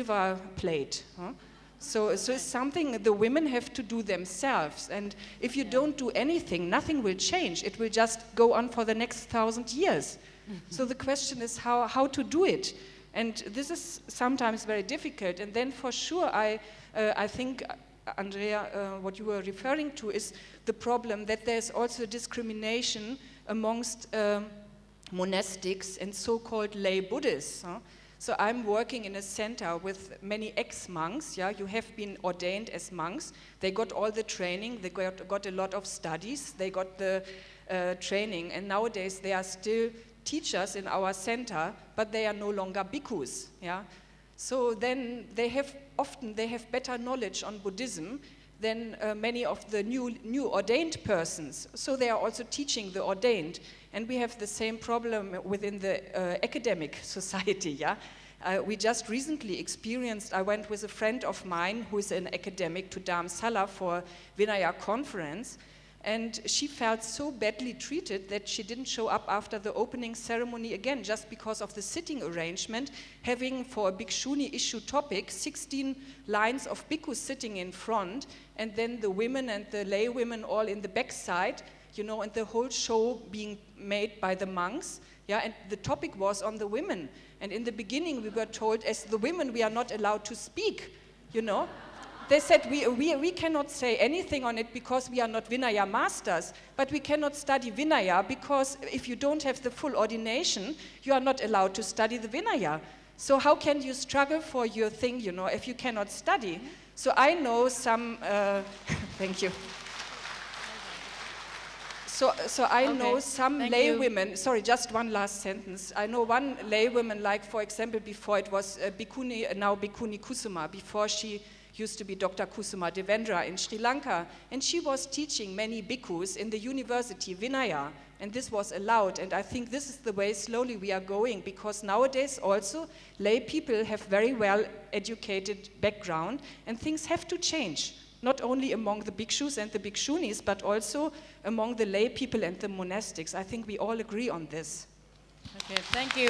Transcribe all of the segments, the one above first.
silver plate. Huh? So it's something the women have to do themselves. And if you don't do anything, nothing will change. It will just go on for the next 1,000 years. So the question is how to do it. And this is sometimes very difficult. And then for sure, I think, Andrea, what you were referring to is the problem that there's also discrimination amongst monastics and so-called lay Buddhists. Huh? So I'm working in a center with many ex-monks. Yeah, you have been ordained as monks. They got all the training. They got a lot of studies. They got the training. And nowadays they are still teachers in our center, but they are no longer bhikkhus. Yeah. So then they have better knowledge on Buddhism than many of the new ordained persons. So they are also teaching the ordained. And we have the same problem within the academic society, yeah? We just recently experienced, I went with a friend of mine who is an academic to Dharamsala for a Vinaya conference, and she felt so badly treated that she didn't show up after the opening ceremony again, just because of the sitting arrangement, having for a Bhikshuni issue topic 16 lines of bhikkhus sitting in front, and then the women and the lay women all in the back side, you know, and the whole show being made by the monks, yeah, and the topic was on the women. And in the beginning we were told, as the women, we are not allowed to speak, you know. They said, we cannot say anything on it because we are not Vinaya masters, but we cannot study Vinaya because if you don't have the full ordination, you are not allowed to study the Vinaya. So how can you struggle for your thing, you know, if you cannot study? So I know some, thank you. So I know some lay women, sorry, just one last sentence. I know one lay woman, like for example, before it was Bhikkhuni, now Bhikkhuni Kusuma, before she used to be Dr. Kusuma Devendra in Sri Lanka, and she was teaching many bhikkhus in the university Vinaya, and this was allowed, and I think this is the way slowly we are going, because nowadays also lay people have very well educated background, and things have to change. Not only among the bhikshus and the bhikshunis, but also among the lay people and the monastics. I think we all agree on this. Okay, thank you.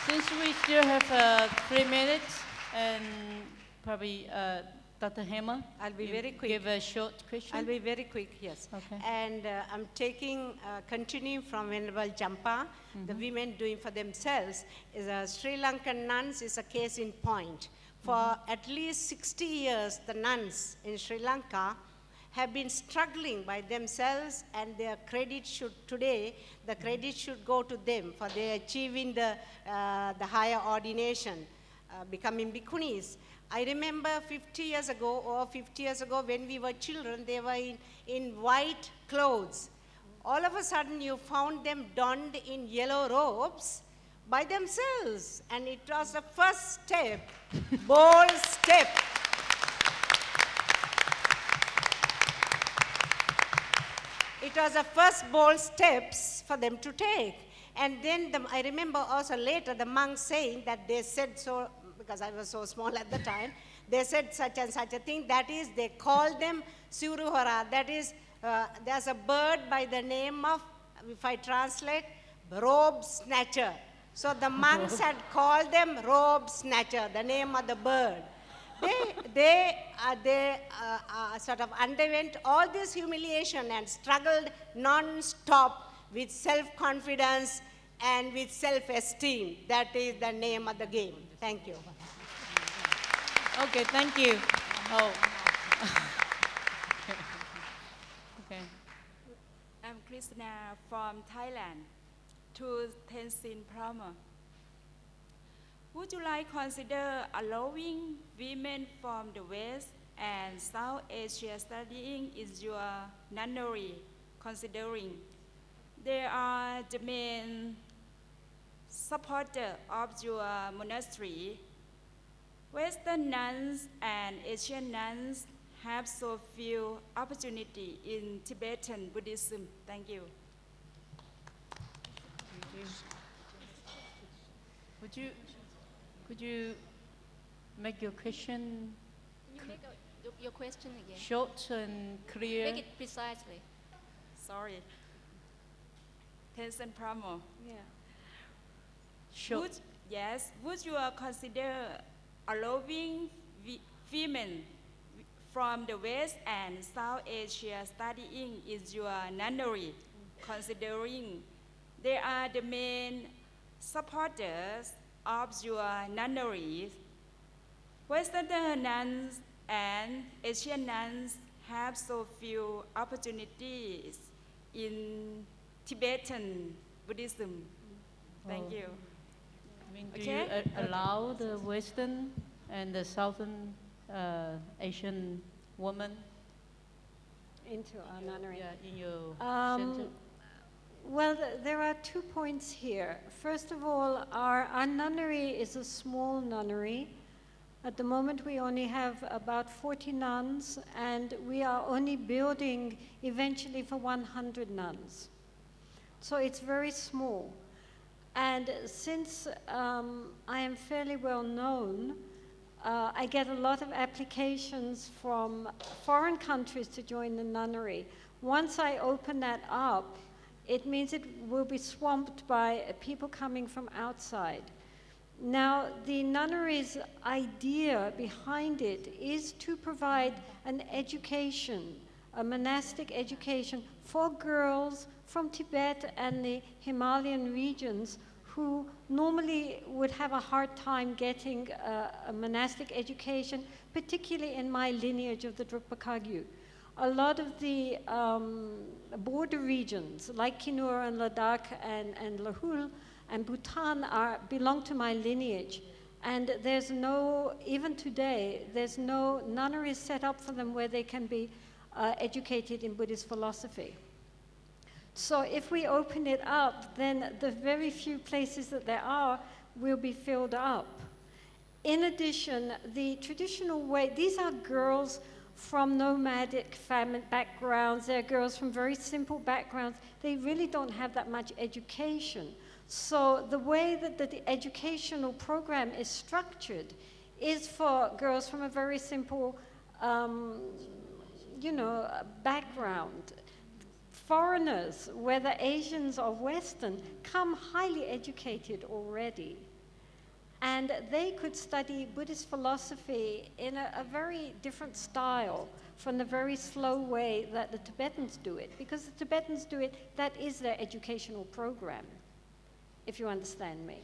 Since we still have 3 minutes, and probably Dr. Hema, I'll be very quick. Give a short question. I'll be very quick, yes. Okay. And I'm continuing from Venerable Jampa, the women doing for themselves. Sri Lankan nuns is a case in point. For at least 60 years, the nuns in Sri Lanka have been struggling by themselves, and their credit should, today, the credit should go to them for their achieving the higher ordination, becoming bhikkhunis. I remember 50 years ago, when we were children, they were in white clothes. All of a sudden, you found them donned in yellow robes by themselves, and it was the first step, bold step. It was the first bold steps for them to take. And then I remember also later the monks saying that they said so, because I was so small at the time, they said such and such a thing, that is, they called them Suruhara, that is, there's a bird by the name of, if I translate, robe snatcher. So the monks had called them robe snatcher, the name of the bird. They sort of underwent all this humiliation and struggled non-stop with self-confidence and with self-esteem. That is the name of the game. Thank you. Okay, thank you. Oh. Okay. I'm Krishna from Thailand. To Tenzin Prama. Would you like consider allowing women from the West and South Asia studying in your nunnery, considering they are the main supporter of your monastery? Western nuns and Asian nuns have so few opportunity in Tibetan Buddhism. Thank you. Could you make your question? Can you make your question again? Short and clear. Make it precisely. Sorry. Tenzin Prama. Yeah. Short. Yes, would you consider allowing women from the West and South Asia studying in your nunnery, considering they are the main supporters of your nunnery? Western nuns and Asian nuns have so few opportunities in Tibetan Buddhism. Thank Oh. you. I mean, do Okay. you allow the Western and the Southern Asian women Into our nunnery. in your Um, center? Well, there are 2 points here. First of all, our nunnery is a small nunnery. At the moment, we only have about 40 nuns, and we are only building eventually for 100 nuns. So it's very small. And since I am fairly well known, I get a lot of applications from foreign countries to join the nunnery. Once I open that up, it means it will be swamped by people coming from outside. Now, the nunnery's idea behind it is to provide an education, a monastic education for girls from Tibet and the Himalayan regions who normally would have a hard time getting a monastic education, particularly in my lineage of the Drukpa Kagyu. A lot of the border regions, like Kinur and Ladakh and Lahul and Bhutan, belong to my lineage. And there's no, even today, there's no nunneries set up for them where they can be educated in Buddhist philosophy. So if we open it up, then the very few places that there are will be filled up. In addition, the traditional way, these are girls from nomadic family backgrounds, they're girls from very simple backgrounds, they really don't have that much education. So the way that the educational program is structured is for girls from a very simple, background. Foreigners, whether Asians or Western, come highly educated already. And they could study Buddhist philosophy in a very different style from the very slow way that the Tibetans do it. Because the Tibetans do it, that is their educational program, if you understand me.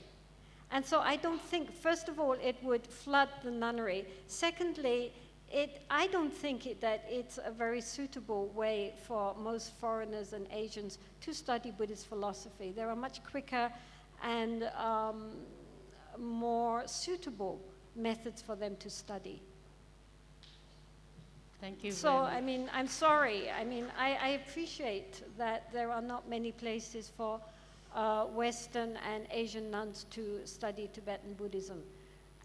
And so I don't think, first of all, it would flood the nunnery. Secondly, I don't think that it's a very suitable way for most foreigners and Asians to study Buddhist philosophy. There are much quicker and more suitable methods for them to study. Thank you. So, I mean, I'm sorry. I mean, I appreciate that there are not many places for Western and Asian nuns to study Tibetan Buddhism.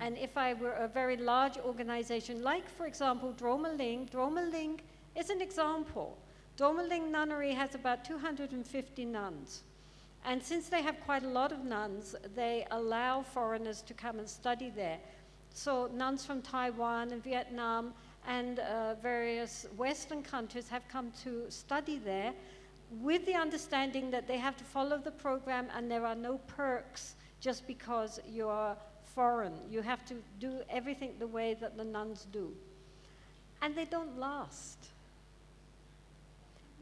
And if I were a very large organization, like, for example, Dromaling is an example. Dromaling Nunnery has about 250 nuns. And since they have quite a lot of nuns, they allow foreigners to come and study there. So nuns from Taiwan and Vietnam and various Western countries have come to study there with the understanding that they have to follow the program and there are no perks just because you are foreign. You have to do everything the way that the nuns do. And they don't last.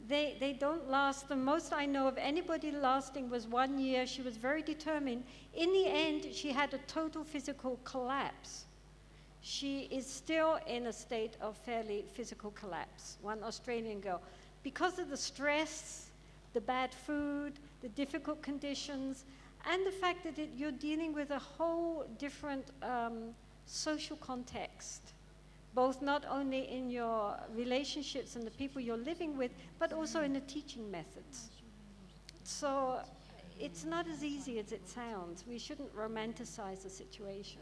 They don't last. The most I know of anybody lasting was 1 year. She was very determined. In the end, she had a total physical collapse. She is still in a state of fairly physical collapse, one Australian girl. Because of the stress, the bad food, the difficult conditions, and the fact that you're dealing with a whole different social context, both not only in your relationships and the people you're living with, but also in the teaching methods. So it's not as easy as it sounds. We shouldn't romanticize the situation.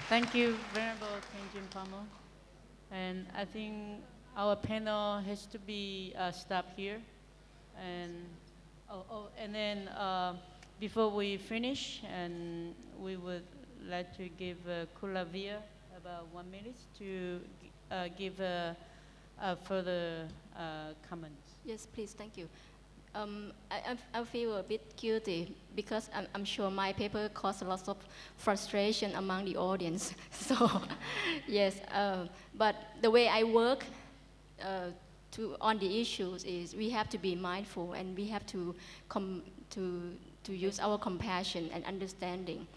Thank you, Venerable Tenjin Pamo. And I think our panel has to be stopped here. And and then before we finish, and we would like to give Kulavia about 1 minute to give further comments. Yes, please, thank you. I feel a bit guilty because I'm sure my paper caused a lot of frustration among the audience. So, yes, but the way I work on the issues is we have to be mindful and we have to use our compassion and understanding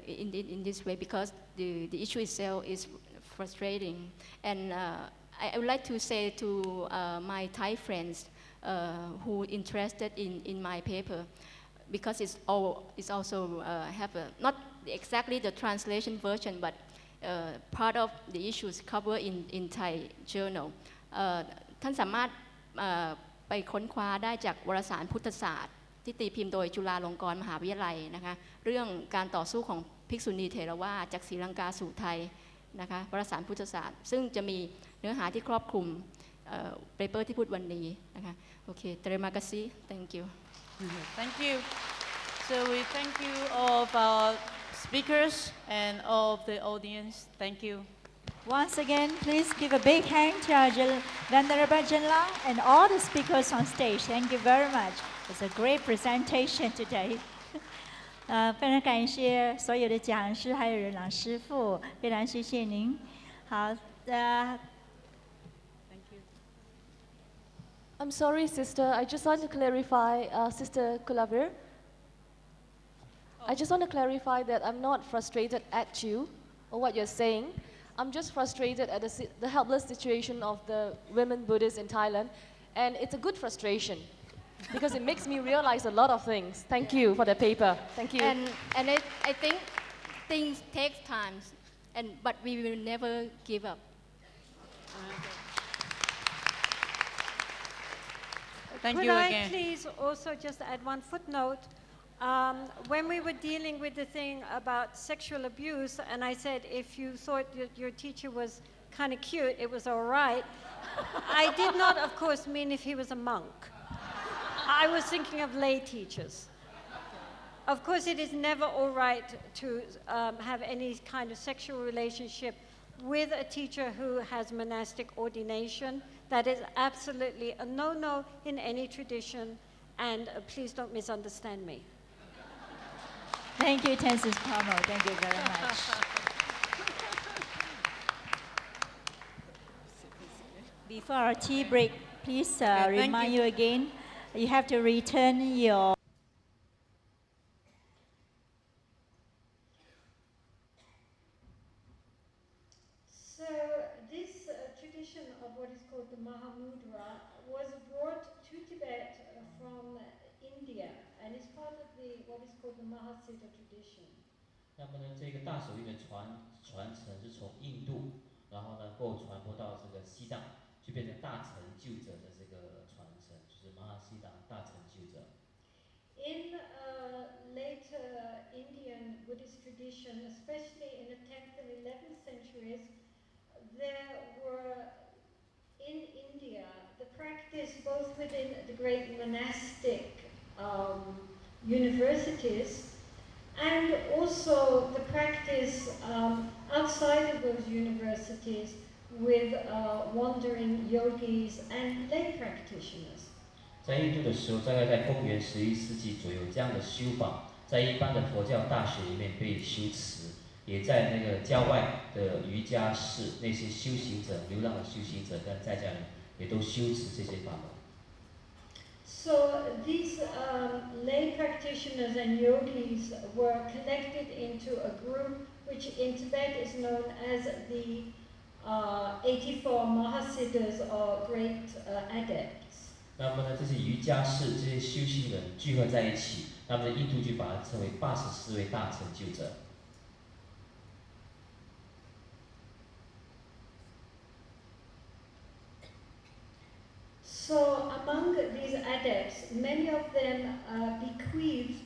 in this way because the issue itself is frustrating. And I would like to say to my Thai friends who interested in my paper, because it's also have not exactly the translation version, but part of the issues covered in Thai journal. ท่านสามารถไปค้นคว้าได้จากวารสารพุทธศาสตร์ที่ตีพิมพ์โดยจุฬาลงกรณ์มหาวิทยาลัยนะคะเรื่องการต่อสู้ของภิกษุณีเถรวาทจากศรีลังกาสู่ไทยนะคะวารสารพุทธศาสตร์ซึ่งจะมีเนื้อหาที่ครอบคลุมเปเปอร์ที่พูดวันนี้นะคะโอเค terima kasih thank you Thank you. So we thank you all of our speakers and all of the audience. Thank you. Once again, please give a big hand to our Venerable Janla and all the speakers on stage. Thank you very much. It's a great presentation today. 非常感谢所有的讲师还有任朗师傅，非常谢谢您。好，Thank you. I'm sorry, sister. I just want to clarify, Sister Kulavir. I just want to clarify that I'm not frustrated at you or what you're saying. I'm just frustrated at the helpless situation of the women Buddhists in Thailand, and it's a good frustration because it makes me realize a lot of things. Thank you for the paper. Thank you. and I think things take time but we will never give up. Thank Could you I again. please also just add one footnote? When we were dealing with the thing about sexual abuse, and I said if you thought that your teacher was kind of cute, it was all right. I did not, of course, mean if he was a monk. I was thinking of lay teachers. Of course, it is never all right to have any kind of sexual relationship with a teacher who has monastic ordination. That is absolutely a no-no in any tradition, and please don't misunderstand me. you, Tensis Pamo. Thank you very much. Before our tea break, please remind you again, you have to return your So this tradition of what is called the Mahamudra was brought to Tibet from India and is part of what is called the Mahasiddha tradition. 那么呢，这个大手印的传承是从印度，然后呢，后传播到这个西藏，就变成大成就者的这个传承，就是马哈西达大成就者。In later Indian Buddhist tradition, especially in the 10th and 11th centuries, there were in India the practice both within the great monastic universities and also the practice outside of those universities with wandering yogis and lay practitioners. 在印度的时候，大概在公元11世纪左右，这样的修法在一般的佛教大学里面被修持，也在那个郊外的瑜伽室，那些修行者、流浪的修行者跟在家人也都修持这些法门。So these lay practitioners and yogis were connected into a group which in Tibet is known as the 84 Mahasiddhas or Great Adepts. 那么呢，这些瑜伽士、这些修行人聚合在一起，那么印度就把它称为84位大成就者。So among these adepts, many of them bequeathed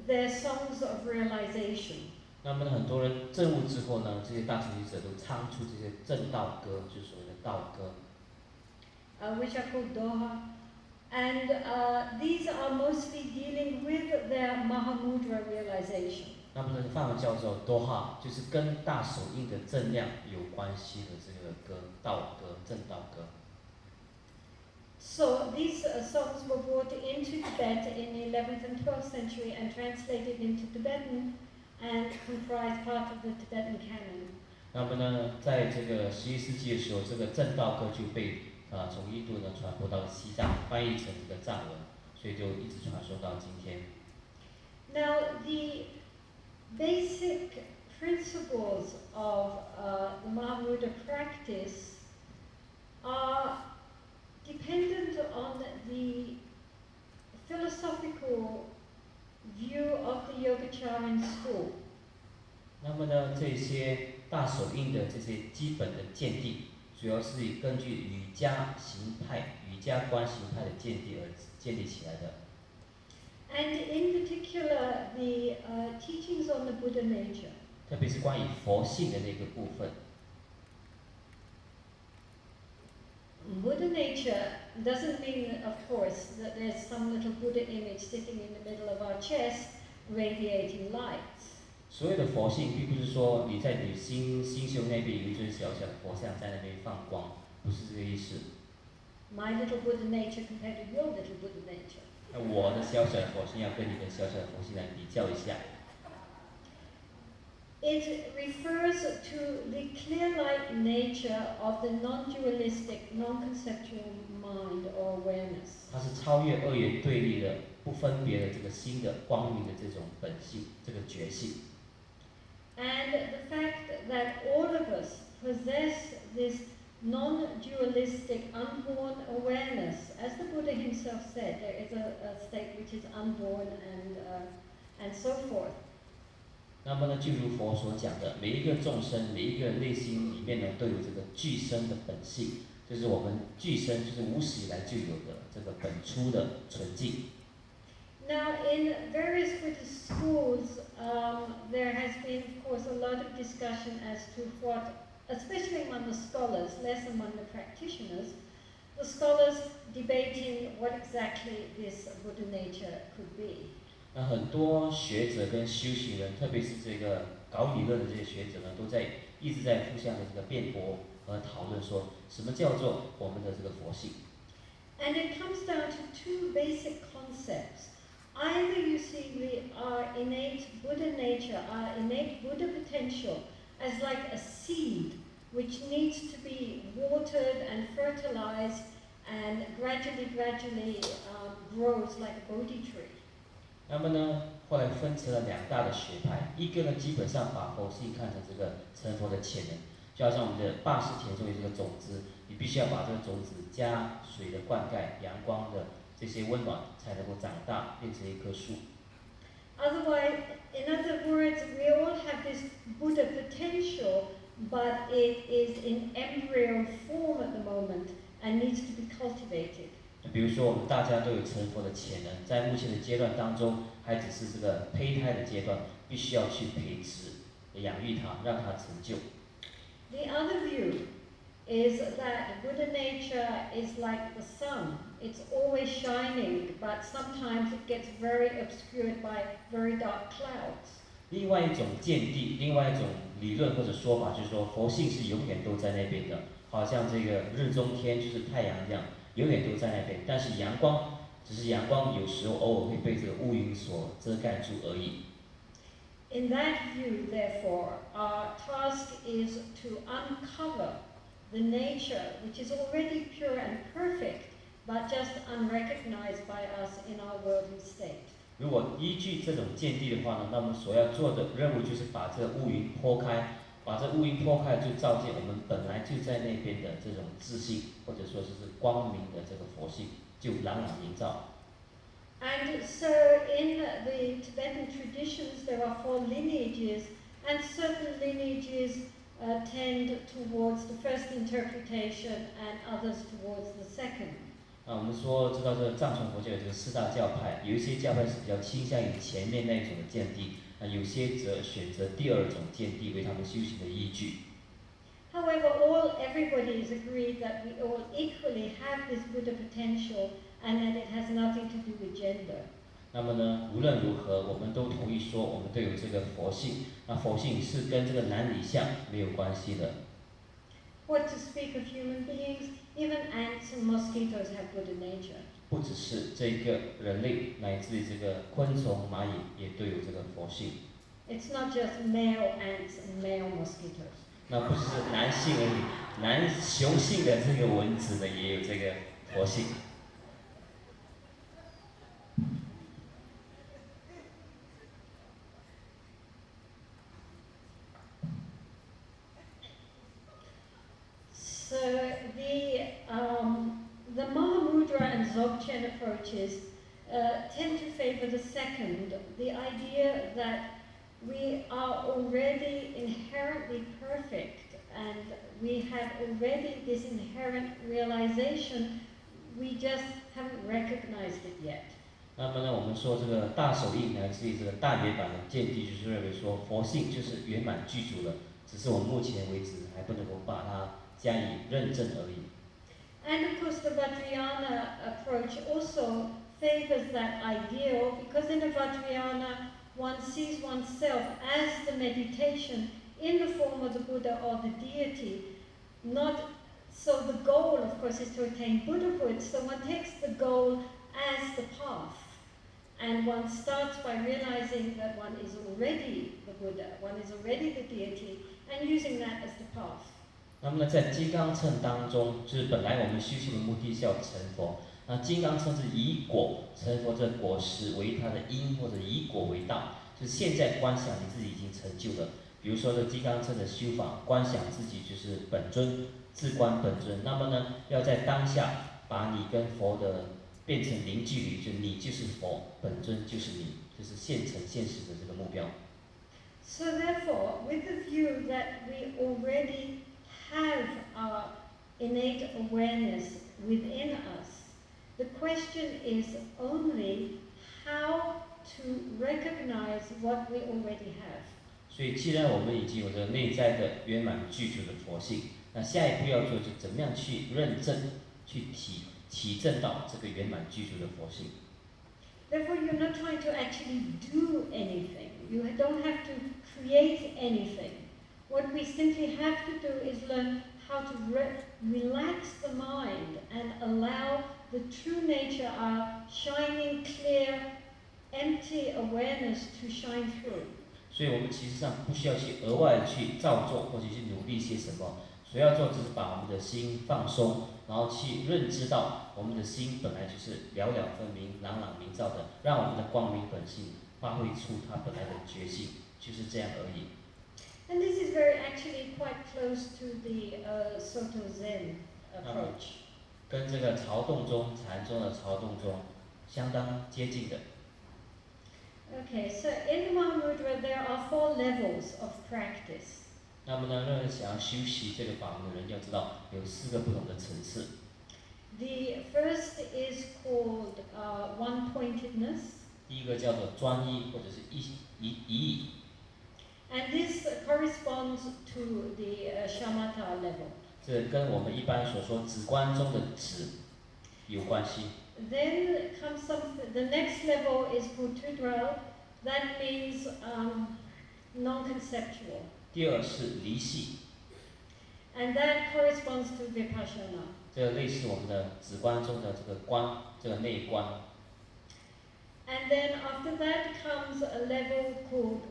their songs of realization. 那么呢，很多人证悟之后呢，这些大成就者都唱出这些正道歌，就是所谓的道歌。Which are called Doha. And these are mostly dealing with their Mahamudra realization. 那么呢，梵文叫做 Doha， 就是跟大手印的正量有关系的这个歌，道歌、正道歌。So these songs were brought into Tibet in the 11th and 12th century and translated into Tibetan and comprise part of the Tibetan canon. 那么呢，在这个11世纪的时候，这个正道歌就被从印度呢传播到西藏，翻译成这个藏文，所以就一直传说到今天。Now the basic principles of the Mahavudra practice are dependent on the philosophical view of the Yogacharan school. 那么呢，这些大手印的这些基本的见地，主要是根据瑜伽行派、瑜伽观行派的见地而建立起来的。And in particular, the teachings on the Buddha nature. 特别是关于佛性的那个部分。Buddha nature doesn't mean, of course, that there's some little Buddha image sitting in the middle of our chest radiating lights. 所有的佛性，并不是说你在你心胸那边有一尊小小的佛像在那边放光，不是这个意思。My little Buddha nature compared to your little Buddha nature. 那我的小小的佛性要跟你的小小的佛性来比较一下。It refers to the clear light nature of the non-dualistic, non-conceptual mind or awareness. 它是超越二元对立的、不分别的这个新的光明的这种本性，这个觉性。And the fact that all of us possess this non-dualistic, unborn awareness, as the Buddha himself said, there is a state which is unborn and so forth. 那么呢，就如佛所讲的，每一个众生，每一个内心里面呢，都有这个具生的本性，就是我们具生，就是无始以来就有的这个本初的纯净。Now, in various Buddhist schools, there has been, of course, a lot of discussion as to what, especially among the scholars, less among the practitioners, the scholars debating what exactly this Buddha nature could be. 那很多学者跟修行人，特别是这个搞理论的这些学者呢，都一直在互相的这个辩驳和讨论，说什么叫做我们的这个佛性。And it comes down to two basic concepts. Either you see our innate Buddha nature, our innate Buddha potential, as like a seed which needs to be watered and fertilized and gradually grows like a Bodhi tree. 那么呢，后来分成了两大的学派，一个呢基本上把佛性看成这个成佛的潜能，就好像我们的坝石田中有这个种子，你必须要把这个种子加水的灌溉、阳光的这些温暖，才能够长大变成一棵树。Otherwise, in other words, we all have this Buddha potential, but it is in embryo form at the moment and needs to be cultivated. 比如说，我们大家都有成佛的潜能，在目前的阶段当中，还只是这个胚胎的阶段，必须要去培植、养育它，让它成就。The other view is that Buddha nature is like the sun. It's always shining, but sometimes it gets very obscured by very dark clouds. 另外一种见地，另外一种理论或者说法，就是说佛性是永远都在那边的，好像这个日中天就是太阳一样。永远都在那边，但是阳光只是阳光，有时候偶尔会被这个乌云所遮盖住而已。In that view, therefore, our task is to uncover the nature which is already pure and perfect, but just unrecognized by us in our worldly state. 如果依据这种见地的话呢，那么所要做的任务就是把这个乌云拨开。把这乌云拨开，就照见我们本来就在那边的这种自信，或者说是光明的这个佛性，就朗朗映照。And so, in the Tibetan traditions, there are 4 lineages, and certain lineages tend towards the first interpretation, and others towards the second. 我们说知道这个藏传佛教有这个4大教派，有一些教派是比较倾向于前面那种的见地。有些则选择第二种见地为他们修行的依据。However, everybody is agreed that we all equally have this Buddha potential, and that it has nothing to do with gender. 那么呢，无论如何，我们都同意说，我们都有这个佛性。那佛性是跟这个男女相没有关系的。What to speak of human beings, even ants and mosquitoes have Buddha nature. 不只是这个人类，乃至于这个昆虫、蚂蚁也都有这个佛性。It's not just male ants and male mosquitoes. 那不是男性而已，男雄性的这个蚊子呢，也有这个佛性。So the Mahamudra and Dzogchen approaches tend to favor the second, the idea that we are already inherently perfect and we have already this inherent realization, we just haven't recognized it yet. 那么呢，我们说这个大手印乃至于这个大圆满的见地，就是认为说佛性就是圆满具足了，只是我们目前为止还不能够把它加以认证而已。And of course, the Vajrayana approach also favors that ideal because in a Vajrayana, one sees oneself as the meditation in the form of the Buddha or the deity. So the goal, of course, is to attain Buddhahood. So one takes the goal as the path. And one starts by realizing that one is already the Buddha, one is already the deity, and using that as the path. 那么呢，在金刚乘当中，就是本来我们修行的目的是要成佛。那金刚乘是以果成佛，这果实为它的因，或者以果为道。就是现在观想你自己已经成就了。比如说这金刚乘的修法，观想自己就是本尊，自观本尊。那么呢，要在当下把你跟佛的变成零距离，就你就是佛，本尊就是你，就是现成现实的这个目标。So therefore, with the view that we already have our innate awareness within us, the question is only how to recognize what we already have. 所以，既然我们已经有着内在的圆满具足的佛性，那下一步要做就怎么样去认证、去体证到这个圆满具足的佛性。Therefore, you're not trying to actually do anything. You don't have to create anything. What we simply have to do is learn how to relax the mind and allow the true nature, our shining, clear, empty awareness to shine through. 所以我们其实上不需要去额外去造作或者去努力些什么，所要做只是把我们的心放松，然后去认知到我们的心本来就是了了分明、朗朗明照的，让我们的光明本性发挥出它本来的觉性，就是这样而已。And this is actually quite close to the Soto Zen approach. 跟这个曹洞宗禅宗的曹洞宗相当接近的。Okay, so in the Mahamudra there are 4 levels of practice. 那么呢，任何想要修习这个法门的人要知道有4个不同的层次。The first is called one-pointedness. 第一个叫做专一或者是一意。And this corresponds to the shamatha level. 这跟我们一般所说止观中的止有关系。Then comes the next level is Bhutudra. That means non-conceptual. 第二是离系。And that corresponds to Vipassana. 这类似我们的止观中的这个观，这个内观。And then after that comes a level called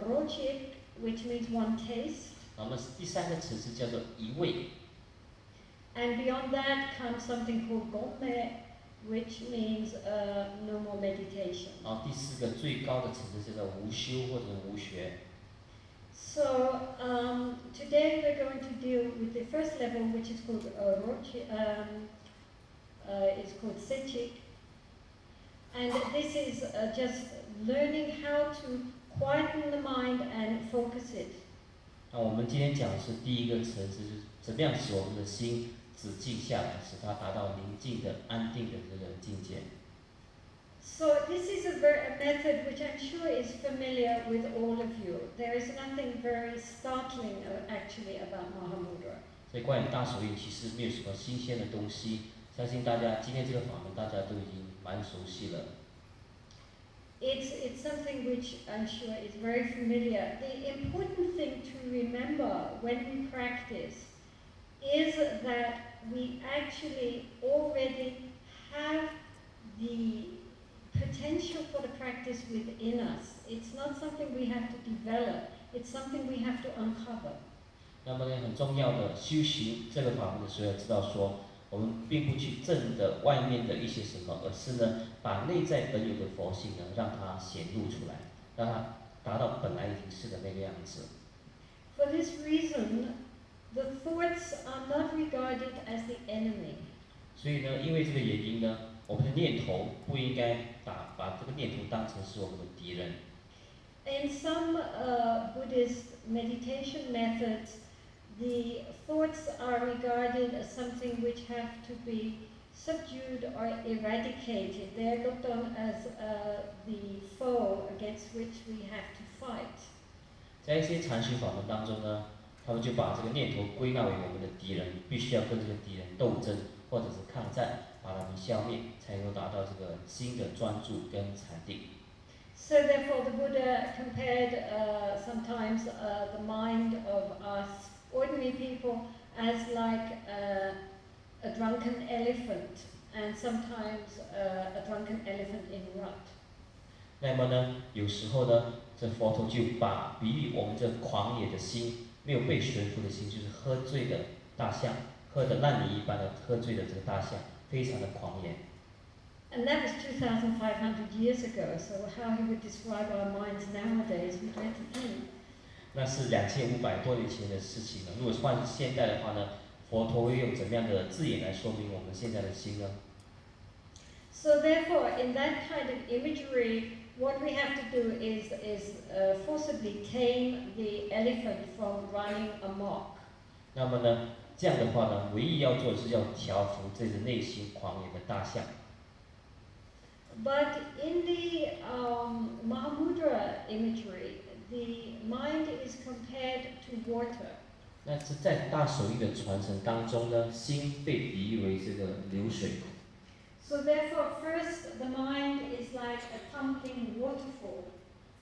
Rochik, which means one taste. 我们第3个层次叫做一味。And beyond that comes something called Gome, which means no more meditation. 然后第4个最高的层次叫做无修或者无学。So today we're going to deal with the first level, which is called it's called Sechik. And this is just learning how to quieten the mind and focus it. 那我们今天讲的是第1个层次，就是怎么样使我们的心止静下来，使它达到宁静的、安定的这个境界。So this is a method which I'm sure is familiar with all of you. There is nothing very startling actually about Mahamudra. 所以关于大手印其实没有什么新鲜的东西，相信大家今天这个法门大家都已经蛮熟悉了。It's something which I'm sure is very familiar. The important thing to remember when we practice is that we actually already have the potential for the practice within us. It's not something we have to develop, it's something we have to uncover. 那么呢，很重要的修行这个法门的时候，要知道说，我们并不去证的外面的一些什么，而是呢，把内在本有的佛性呢，让它显露出来，让它达到本来已经是的那个样子。For this reason, the thoughts are not regarded as the enemy. 所以呢，因为这个原因呢，我们的念头不应该把这个念头当成是我们的敌人。In some Buddhist meditation methods, the thoughts are regarded as something which have to be subdued or eradicated. They are looked on as the foe against which we have to fight. 在一些禅修法门当中呢，他们就把这个念头归纳为我们的敌人，必须要跟这个敌人斗争或者是抗战，把他们消灭，才能够达到这个心的专注跟禅定。So therefore the Buddha compared sometimes the mind of us ordinary people as like a drunken elephant, and sometimes a drunken elephant in rut. 那么呢，有时候呢，这佛陀就把比喻我们这狂野的心，没有被驯服的心，就是喝醉的大象，喝得烂泥一般的喝醉的这个大象，非常的狂野。And that was 2,500 years ago, so how he would describe our minds nowadays, we don't think. 那是2500多年前的事情了。如果换现代的话呢，佛陀会用怎么样的字眼来说明我们现在的心呢？ So therefore, in that kind of imagery, what we have to do is forcibly tame the elephant from running amok. 那么呢，这样的话呢，唯一要做的是要调服这只内心狂野的大象。But in the Mahamudra imagery, the mind is compared to water. 那是在大手印的传承当中呢，心被比喻为这个流水。 So therefore, first the mind is like a tumbling waterfall.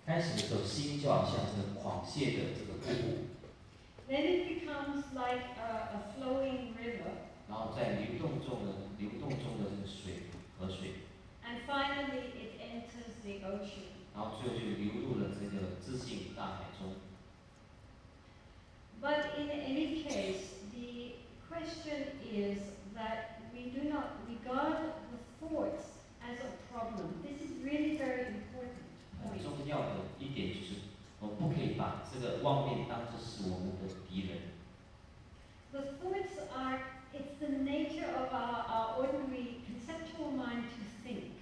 开始的时候，心就好像这个狂泻的这个瀑布， Then it becomes like a flowing river. 然后在流动中的这个水河水， And finally, it enters the ocean. 然后最后就流入了这个自信大海中。 But in any case, the question is that we do not regard the thoughts as a problem. This is really very important 很 point. 重要的一点就是，我们不可以把这个妄念当作是我们的敌人。 The thoughts are, it's the nature of our ordinary conceptual mind to think.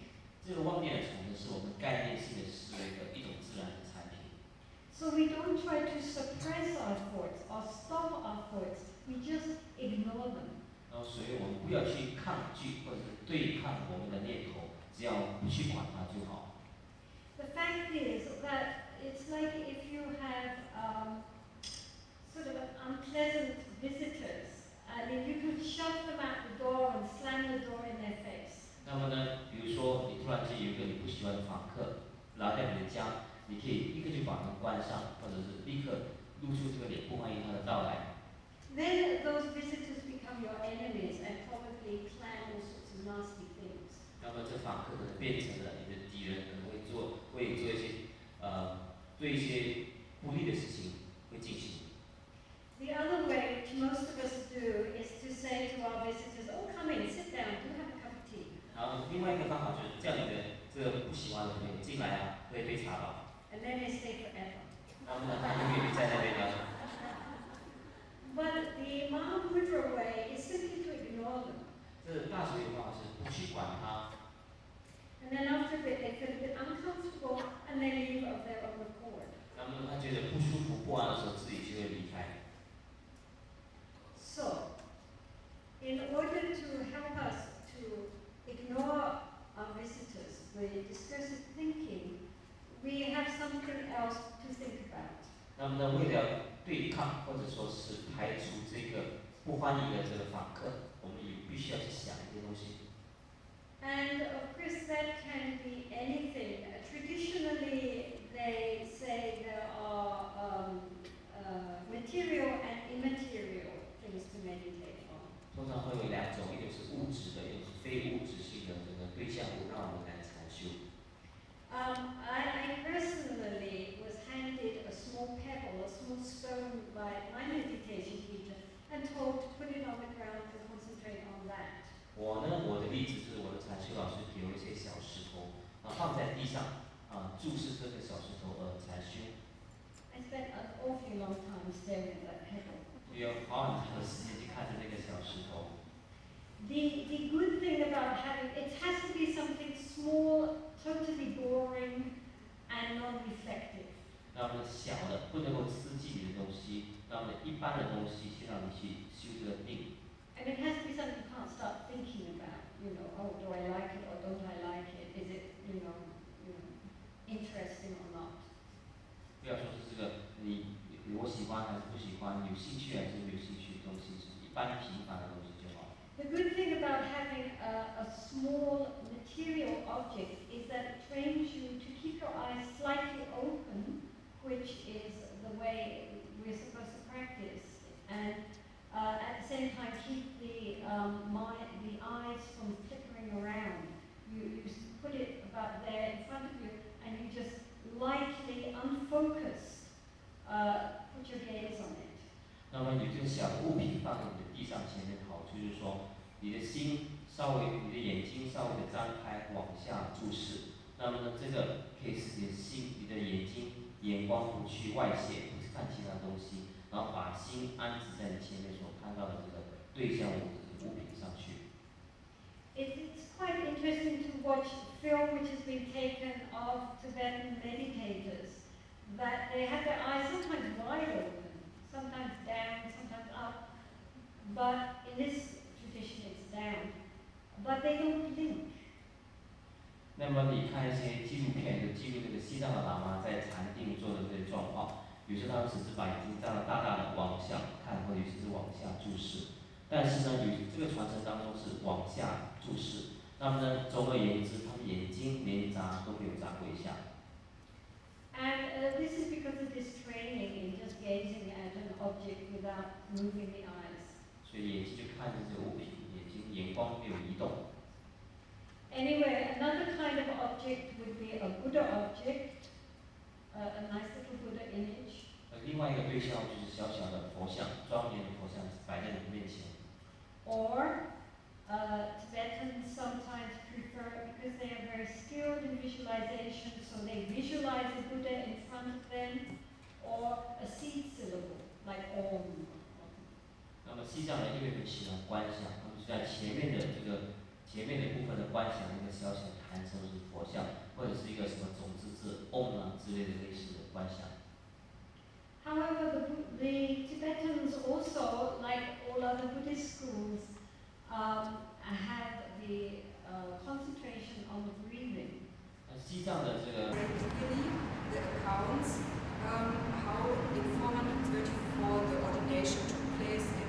这个妄念的从呢，是我们概念性的思维的一种自然的产品。 So we don't try to suppress our thoughts or stop our thoughts, we just ignore them. 然后，所以我们不要去抗拒或者是对抗我们的念头，只要不去管它就好。 The fact is that it's like if you have sort of unpleasant visitors, and if you could shove them out the door and slam the door in their face. 那么呢，比如说你突然间有一个你不喜欢的访客来到你的家，你可以立刻就把门关上，或者是立刻露出这个脸，不欢迎他的到来。 Then those visitors become your enemies and probably plan all sorts of nasty things. 那么这访客可能变成了你的敌人，可能会做一些对一些不利的事情会进行。 The other way, which most of us do, is to say to our visitors, oh, come in, sit down, do have a cup of tea. 然后另外一个方法就是叫你的这个不喜欢的朋友进来啊，喝一杯茶吧。 And then they stay forever. 那么呢，他永远就在那边聊。 But the Mahamudra way is simply to ignore them. 这大学的方法是不去管它， And then after a bit, they feel a bit uncomfortable and they leave of their own accord. 那么他觉得不舒服、不安的时候，自己就会离开。 So, in order to help us to ignore our visitors, the discursive thinking, we have something else to think about. 那么呢，为了对抗或者说是排除这个不欢迎的这个访客，我们也必须要去想一些东西。 And of course, that can be anything. Traditionally, they say there are material and immaterial things to meditate 我呢，我的例子是我的禅修老师有一些小石头，放在地上，注视这个小石头禅修。I spent an awfully long time staring at that pebble. 有好很长的时间去看着那个小石头。The good thing about having, it has to be something small, totally boring, and non-reflective. 那么小的不能够刺激你的东西，那么一般的东西去让你去修这个定。And it has to be something you can't start thinking about. Oh, do I like it or don't I like it? Is it, interesting or not? 不要说是这个我喜欢还是不喜欢，有兴趣还是没有兴趣的东西，是一般平凡的东西就好。The good thing about having a small material object is that it trains you to keep your eyes slightly open, which is the way we're supposed to practice, and at the same time keep the eyes from flickering around. You put it about there in front of you, and you just lightly, unfocused, put your gaze on it. 那么有这个小的物品放在你的地上前面，好处就是说，你的心稍微，你的眼睛稍微的张开，往下注视。那么呢，这个可以使你的心、你的眼睛、眼光不去外显，不看其他东西，然后把心安置在你前面所看到的这个对象物品上去。It's quite interesting to watch film which has been taken of Tibetan meditators, that they have their eyes sometimes wide open, sometimes down, sometimes up, but in this tradition it's down, but they don't blink. 那么你看一些纪录片，就记录这个西藏的喇嘛在禅定做的这些状况，有时候他们只是把眼睛张得大大的往下看，或者是往下注视。但是呢，这个传承当中是往下注视。那么呢，总而言之，他们眼睛连眨都没有眨过一下。And this is because of this training in just gazing at an object without moving the eyes. 所以眼睛就看着这个物品，眼光没有移动。Anyway, another kind of object would be a Buddha object, a nice little Buddha image. 另外一个对象就是小小的佛像，庄严的佛像摆在你面前。Or Tibetans sometimes prefer, because they are very skilled in visualization, so they visualize a Buddha in front of them, or a seed syllable, like Om. 那么西藏人因为很喜欢观想，他们就在前面的部分的观想一个小小的坛城是佛像，或者是一个什么种子字 Om 之类的类似的观想。However, the Tibetans also, like all other Buddhist schools, have the concentration on the breathing. 西藏的这个 practically the accounts how in 434 the ordination took place in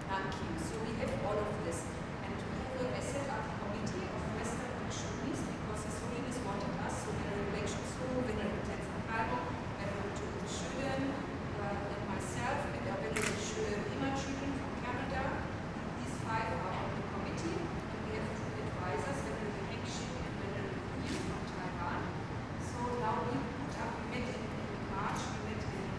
Nanking. So we have all of this, and I set up a committee of Western Bhikshunis because His Holiness wanted us. So Venerable Lecture School, Venerable Tensa Karo, Venerable Tuku Shulen, and myself, and our Venerable Shulen Imachiden from Canada. These five are on the committee, and we have two advisors, Venerable Hengshin and Venerable Yu from Taiwan. So now we met in March, we met in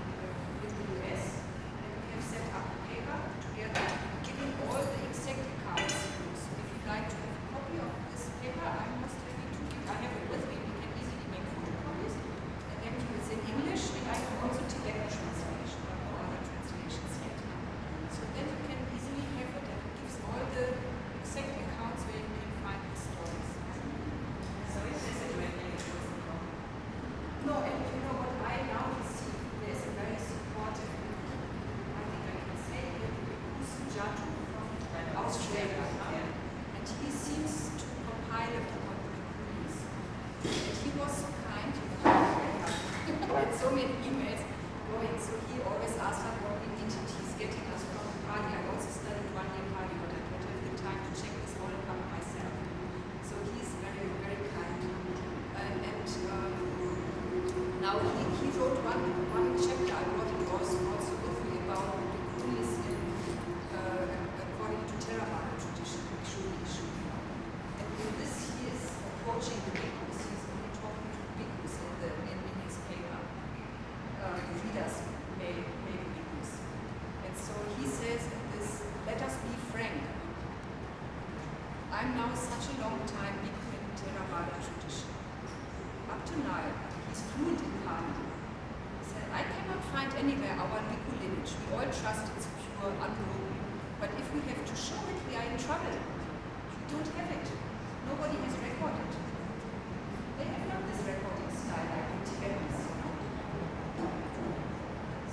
the US, and we have set up a paper together, giving all the exact accounts. So if you'd like to have a copy of this paper, I'm most happy to give. I have it with me. We can easily make photocopies. And then it's in English, and I have also Tibetan translation, but no other translations yet. So then you can easily have it, and it gives all the exact accounts where you can find the stories. So it is a no, and you know what I now see? There's a very supportive, I think I can say it, Jatu from Australia. And he seems to compile it upon the police. And he was so kind, had so many emails going, so he always asked us what we needed. He's getting us from the party. I also studied 1 year party, but I don't have the time to check this all up myself. So he's very, very kind. Now he wrote one chapter, I brought it also with me, about the Kunis according to Theravada tradition, and in this he is approaching the bhikkhus, he's only talking to the bhikkhus in his paper. The readers may be bhikkhus. And so he says in this, let us be frank. I to Nile. He's fluent in Pali. He said, I cannot find anywhere our Bhikkhu lineage. We all trust it's pure, unbroken. But if we have to show it, we are in trouble. We don't have it. Nobody has recorded. They have not this recording style like the Tibetans.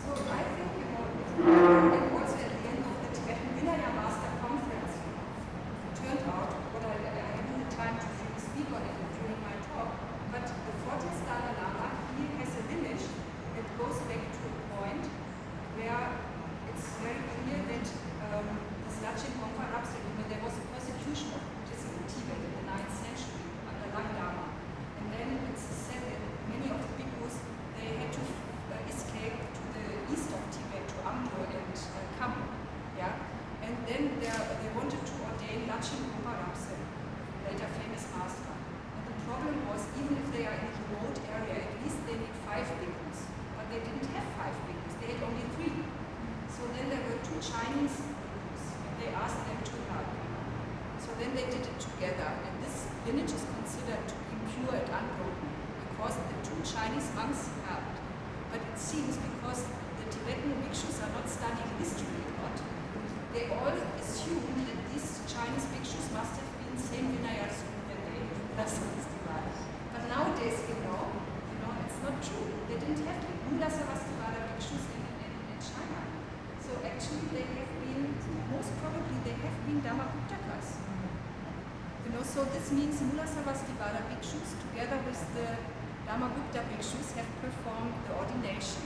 So I think, and also at the end of the Tibetan Vinaya Master Conference, it turned out, what I haven't the time to really speak on it during my talk, but the 14th Dalai Lama, he has a lineage that goes back to a point where it's very clear that this Lachin Gongpa Rapsa, there was a persecution of Buddhism in Tibet in the 9th century under Dalai Lama. And then it's said that many of the bhikkhus, they had to escape to the east of Tibet, to Amdo and Kham. Yeah? And then they wanted to ordain Lachin Gongpa Rapsa, later famous master. And the problem was, even if they are in a remote area, at least they need 5 bhikkhus. But they didn't have 5 bhikkhus, they had only 3. So then there were 2 Chinese bhikkhus, and they asked them to help. So then they did it together, and this lineage is considered to be pure and unbroken, because the 2 Chinese monks helped. But it seems, because the Tibetan bhikshus are not studying history a lot, they all assume that these Chinese bhikshus must have been same Vinaya school that they divided. But nowadays, it's not true. They didn't have the Mula Sarvastivada bhikshus in China. So actually they have been, most probably they have been Dhammaguptakas. So this means Mula Sarvastivada bhikshus together with the Dhammagupta bhikshus have performed the ordination.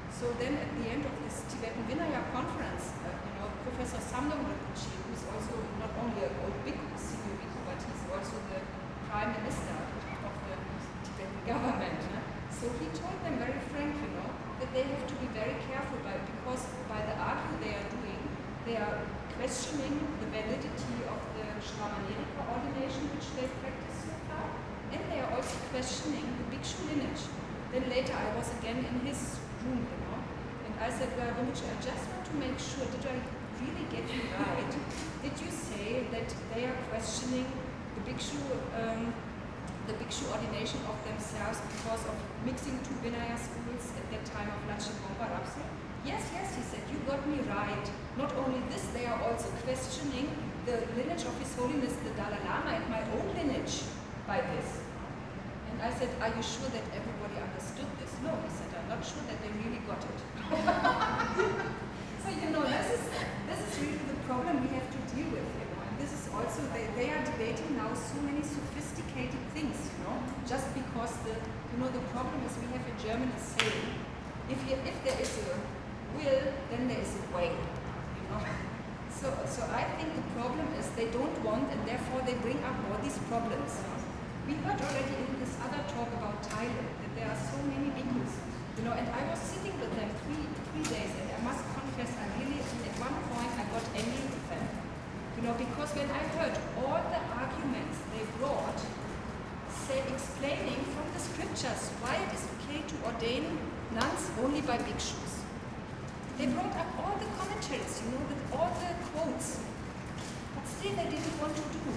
So then at the end of this Tibetan Vinaya conference, Professor Samdong Rinpoche, who is also not only an old bhikkhu, senior bhikkhu, but he's also the prime minister of the Tibetan government. So he told them very frankly, that they have to be very careful because by the argue they are doing, they are questioning the validity of the Shramanirika ordination which they practice so far, and they are also questioning the bhikshu lineage. Then later I was again in his room, and I said, well, Rinpoche, I just want to make sure, did I really get you right? Did you say that they are questioning the bhikshu ordination of themselves because of mixing 2 Vinaya schools at that time of Lachin Gongpa Rapsa? Yes, he said, you got me right. Not only this, they are also questioning the lineage of His Holiness the Dalai Lama and my own lineage by this. And I said, are you sure that everybody understood this? No, he said, I'm not sure that they really got it. So, this is really the problem we have to deal with, And this is also, they are debating now so many sophisticated things, just because the problem is we have a German saying, if there is a will, then there is a way, So I think the problem is they don't want, and therefore they bring up all these problems. We heard already in this other talk about Thailand that there are so many bhikkhus, and I was sitting with them three days, and I must confess, I really, at one point, I got angry with them. Because when I heard all the arguments they brought, explaining from the scriptures why it is okay to ordain nuns only by bhikshus. They brought up all the commentaries, with all the quotes, but still they didn't want to do.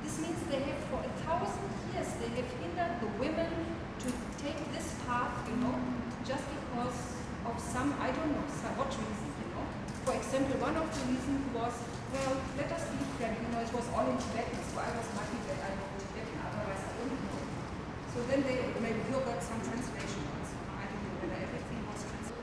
This means they have, for 1,000 years, they have hindered the women to take this path, just because of some, I don't know, what reason, For example, one of the reasons was, well, let us be frank, it was all in Tibetan, so I was lucky that I know Tibetan, otherwise I don't know. So then they maybe got some translation also. I don't know whether everything was translated.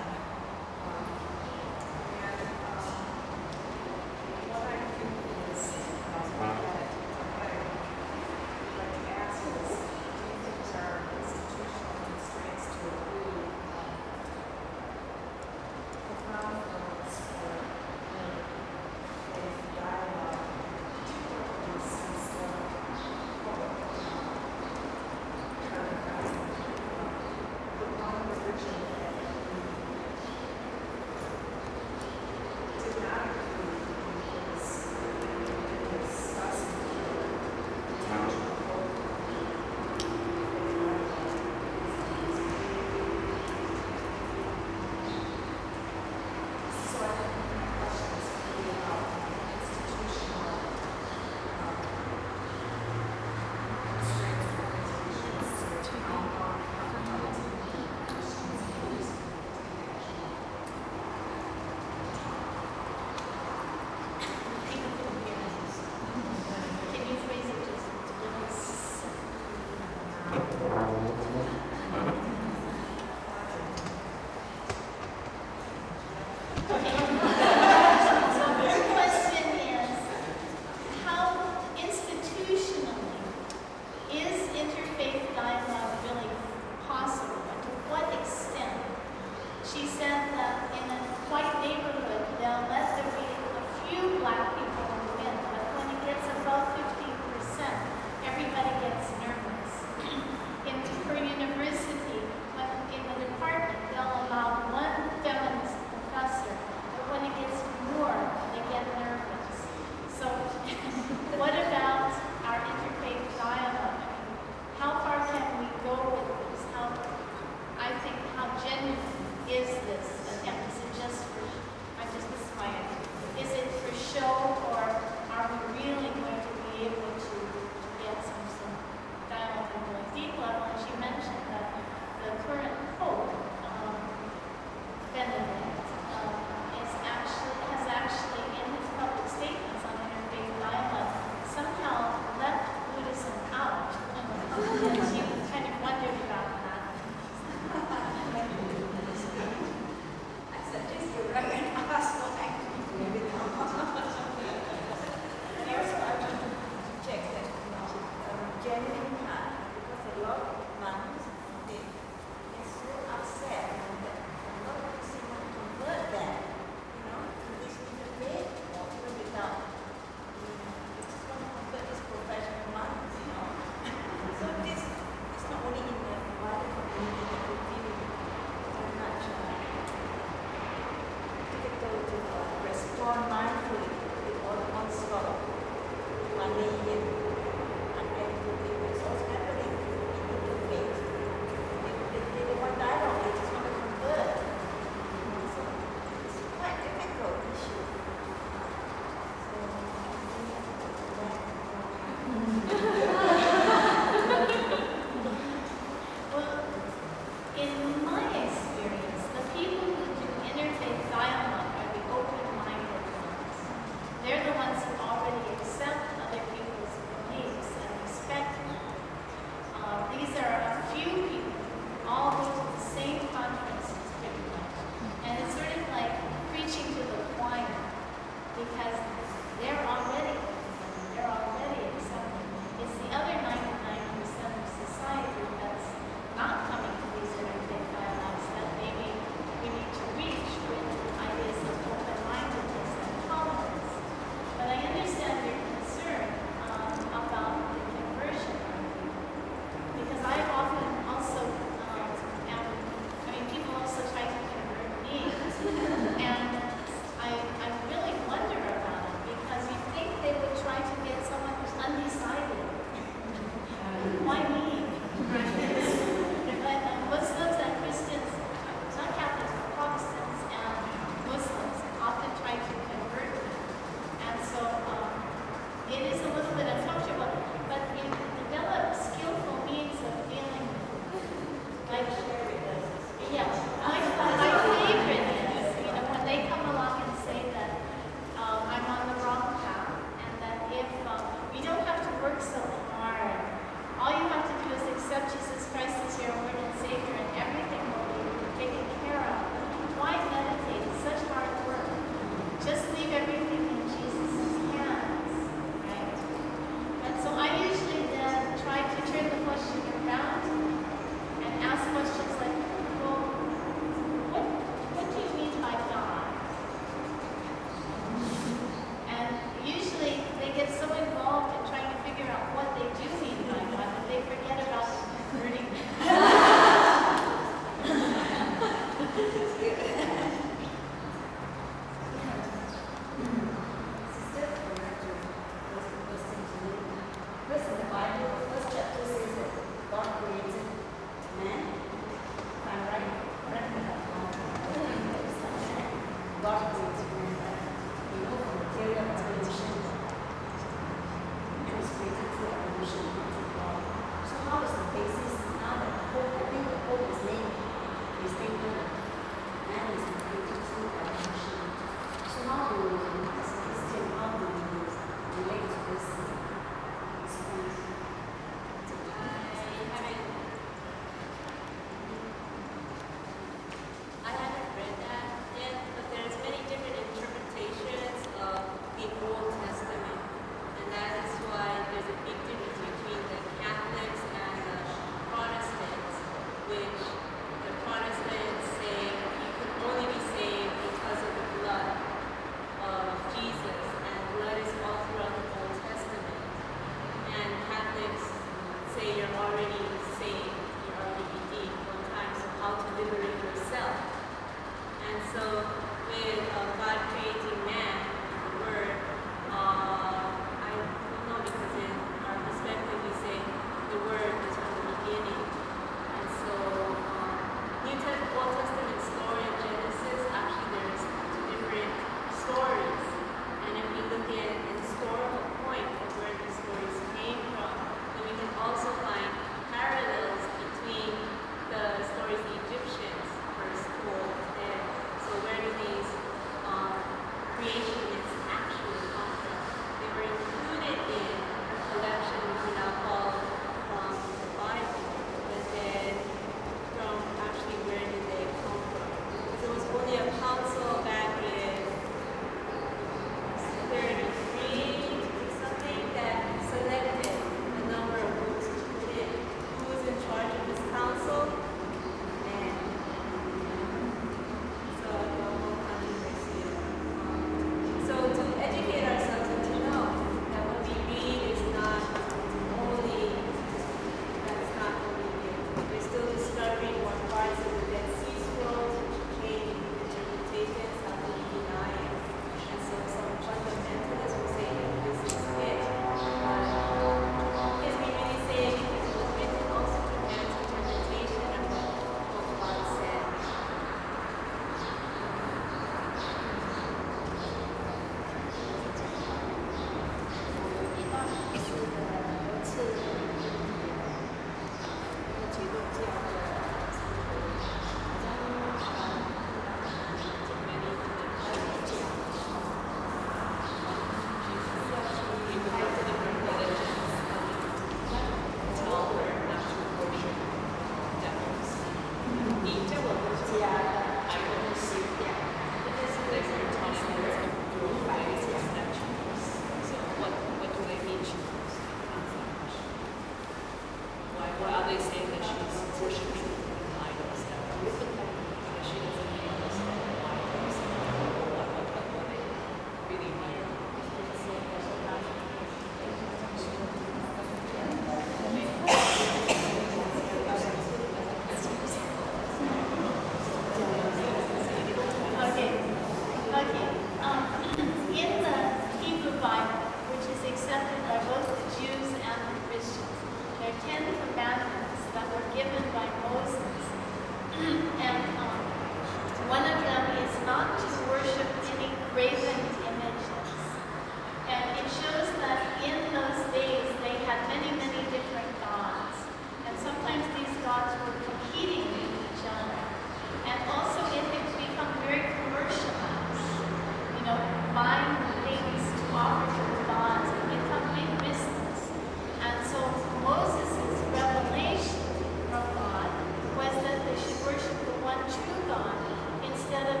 true God instead of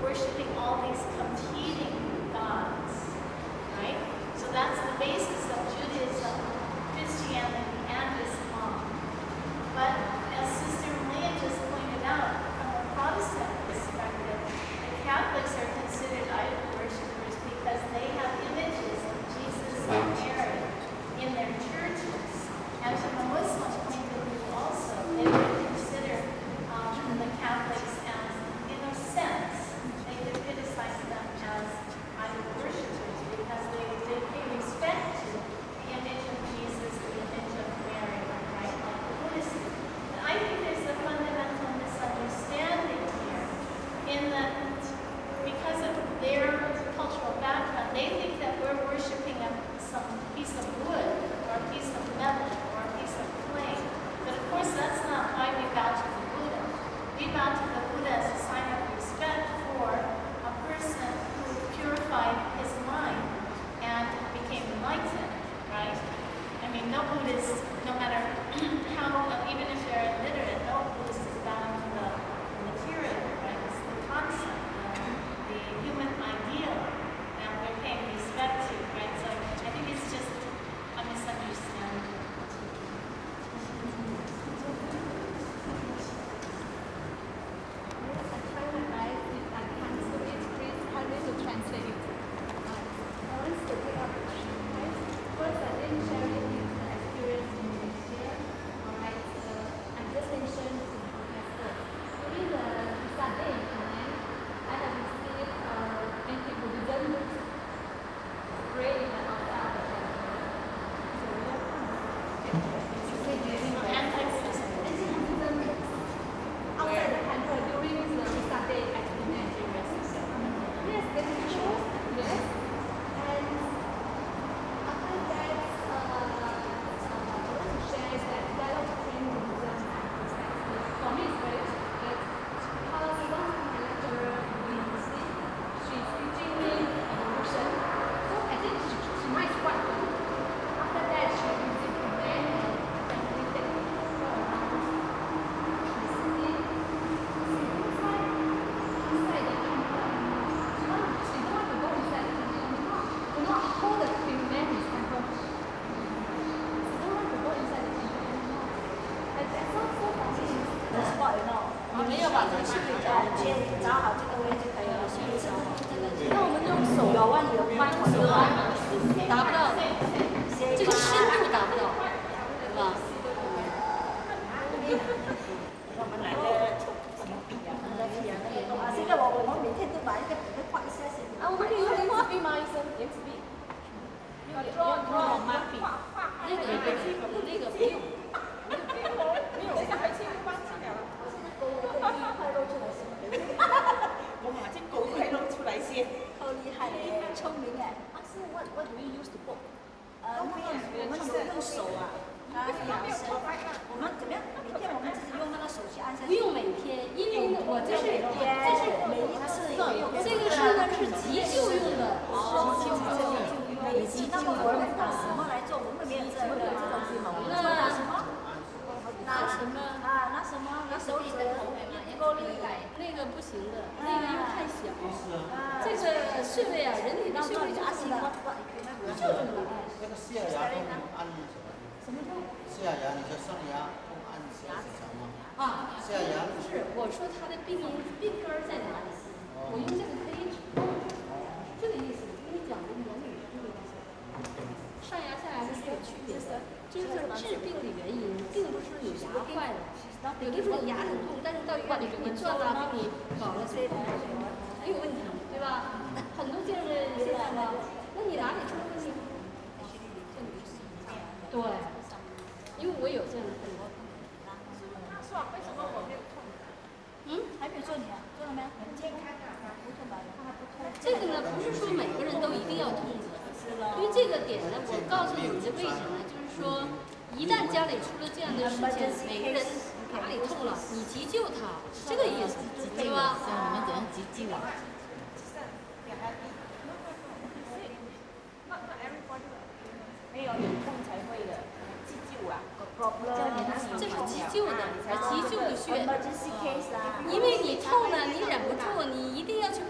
worshiping all these competing gods, right? So that's the basis of Judaism, Christianity, and Islam. But as Sister Malia just pointed out, from a Protestant perspective, the Catholics are considered idol worshippers because they have images of Jesus and Mary in their churches. And from a Muslim point of view also, they would consider the Catholics as, in a sense, they could criticize them as idol worshippers because they pay respect to the image of Jesus, the image of Mary, right, like the Buddhists do. But I think there's a fundamental misunderstanding here in that because of their cultural background, they think that we're worshiping some piece of wood or a piece of metal or a piece of clay. But of course, that's not why we bow to the Buddha. We bow to the Buddha as a sign of respect for a person who purified his mind and became enlightened, right? I mean, no Buddhist, no matter how, even if they're illiterate, no Buddhist is bound to the material, right? It's the concept, the human ideal that we're paying respect to, right? So I think it's just a misunderstanding.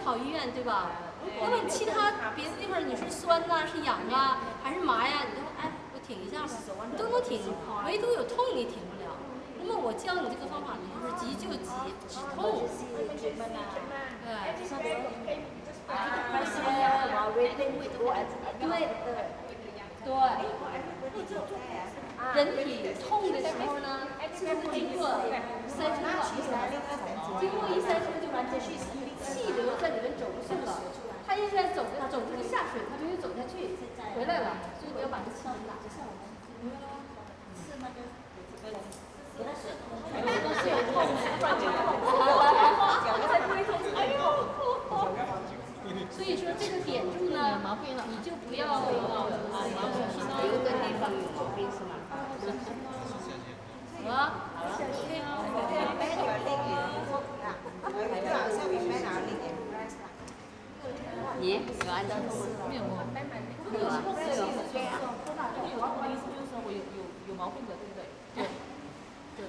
跑医院，对吧？那么其他别的地方你是酸呐、是痒啊，还是麻呀？你都哎，我挺一下吧，你都能挺，唯独有痛你挺不了。那么我教你这个方法呢，就是急就急，止痛。对。人体痛的时候呢，是不是经过3出了？经过一3出就完全是气流在里面走不顺了。他一直在走这个下水，他没有走下去，回来了，所以你要把这气打下来。所以说这个点住呢，你就不要有一个地方有毛病是吗？好了，你有按照没有吗？没有啊，没有。我的意思就是说我有毛病的，对不对？对。对。